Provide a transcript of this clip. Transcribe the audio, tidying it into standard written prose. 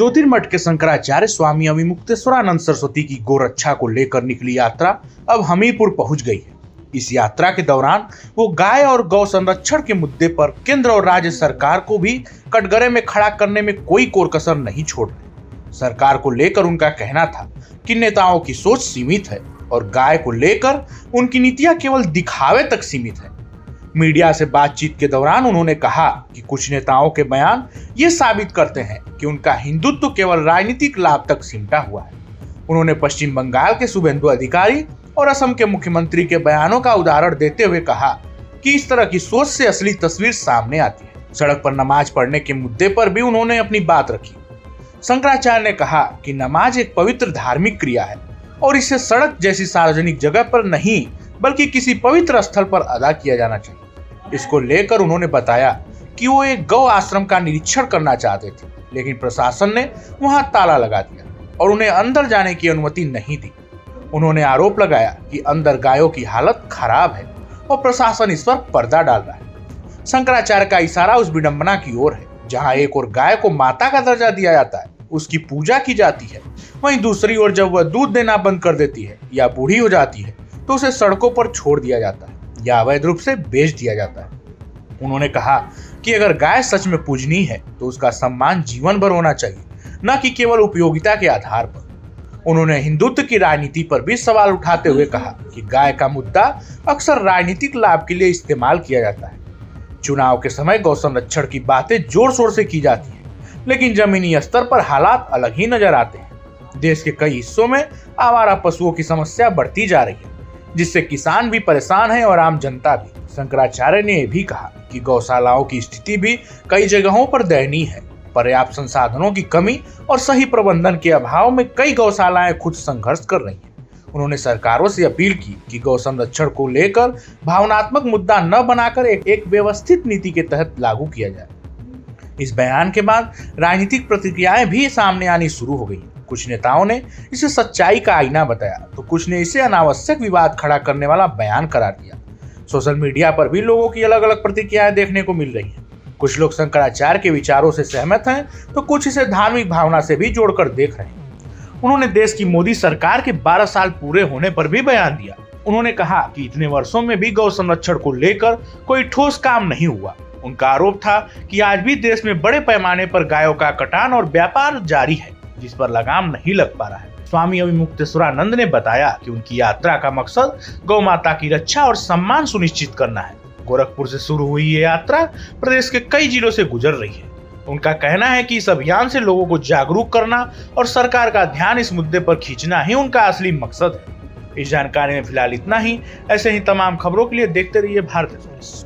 ज्योतिर्मठ के शंकराचार्य स्वामी अविमुक्तेश्वरानंद सरस्वती की गोरक्षा को लेकर निकली यात्रा अब हमीरपुर पहुंच गई है। इस यात्रा के दौरान वो गाय और गौ संरक्षण के मुद्दे पर केंद्र और राज्य सरकार को भी कटघरे में खड़ा करने में कोई कोर कसर नहीं छोड़ रहे। सरकार को लेकर उनका कहना था कि नेताओं की सोच सीमित है और गाय को लेकर उनकी नीतियां केवल दिखावे तक सीमित है। मीडिया से बातचीत के दौरान उन्होंने कहा कि कुछ नेताओं के बयान ये साबित करते हैं कि उनका हिंदुत्व केवल राजनीतिक लाभ तक सिमटा हुआ है। उन्होंने पश्चिम बंगाल के शुभेंदु अधिकारी और असम के मुख्यमंत्री के बयानों का उदाहरण देते हुए कहा कि इस तरह की सोच से असली तस्वीर सामने आती है। सड़क पर नमाज पढ़ने के मुद्दे पर भी उन्होंने अपनी बात रखी। शंकराचार्य ने कहा कि नमाज एक पवित्र धार्मिक क्रिया है और इसे सड़क जैसी सार्वजनिक जगह पर नहीं बल्कि किसी पवित्र स्थल पर अदा किया जाना चाहिए। इसको लेकर उन्होंने बताया कि वो एक गौ आश्रम का निरीक्षण करना चाहते थे, लेकिन प्रशासन ने वहां ताला लगा दिया और उन्हें अंदर जाने की अनुमति नहीं दी। उन्होंने आरोप लगाया कि अंदर गायों की हालत खराब है और प्रशासन इस पर पर्दा डाल रहा है। शंकराचार्य का इशारा उस विडंबना की ओर है जहां एक और गाय को माता का दर्जा दिया जाता है, उसकी पूजा की जाती है, वहीं दूसरी ओर जब वह दूध देना बंद कर देती है या बूढ़ी हो जाती है तो उसे सड़कों पर छोड़ दिया जाता है या अवैध रूप से बेच दिया जाता है। उन्होंने कहा कि अगर गाय सच में पूजनीय है तो उसका सम्मान जीवन भर होना चाहिए, न कि केवल उपयोगिता के आधार पर। उन्होंने हिंदुत्व की राजनीति पर भी सवाल उठाते हुए कहा कि गाय का मुद्दा अक्सर राजनीतिक लाभ के लिए इस्तेमाल किया जाता है। चुनाव के समय गौ संरक्षण की बातें जोर शोर से की जाती है, लेकिन जमीनी स्तर पर हालात अलग ही नजर आते हैं। देश के कई हिस्सों में आवारा पशुओं की समस्या बढ़ती जा रही है, जिससे किसान भी परेशान है और आम जनता भी। शंकराचार्य ने यह भी कहा कि गौशालाओं की स्थिति भी कई जगहों पर दयनीय है। पर्याप्त संसाधनों की कमी और सही प्रबंधन के अभाव में कई गौशालाएं खुद संघर्ष कर रही हैं। उन्होंने सरकारों से अपील की कि गौ संरक्षण को लेकर भावनात्मक मुद्दा न बनाकर एक व्यवस्थित नीति के तहत लागू किया जाए। इस बयान के बाद राजनीतिक प्रतिक्रियाएं भी सामने आनी शुरू हो गई। कुछ नेताओं ने इसे सच्चाई का आईना बताया तो कुछ ने इसे अनावश्यक विवाद खड़ा करने वाला बयान करार दिया। सोशल मीडिया पर भी लोगों की अलग अलग प्रतिक्रियाएं देखने को मिल रही हैं। कुछ लोग शंकराचार्य के विचारों से सहमत हैं तो कुछ इसे धार्मिक भावना से भी जोड़कर देख रहे हैं। उन्होंने देश की मोदी सरकार के 12 साल पूरे होने पर भी बयान दिया। उन्होंने कहा कि इतने वर्षों में भी गौ संरक्षण को लेकर कोई ठोस काम नहीं हुआ। उनका आरोप था कि आज भी देश में बड़े पैमाने पर गायों का कटान और व्यापार जारी है, जिस पर लगाम नहीं लग पा रहा है। स्वामी अविमुक्तेश्वरानंद ने बताया कि उनकी यात्रा का मकसद गौ माता की रक्षा और सम्मान सुनिश्चित करना है। गोरखपुर से शुरू हुई ये यात्रा प्रदेश के कई जिलों से गुजर रही है। उनका कहना है कि इस अभियान से लोगों को जागरूक करना और सरकार का ध्यान इस मुद्दे पर खींचना ही उनका असली मकसद है। इस जानकारी में फिलहाल इतना ही। ऐसे ही तमाम खबरों के लिए देखते रहिए भारत एक्सप्रेस।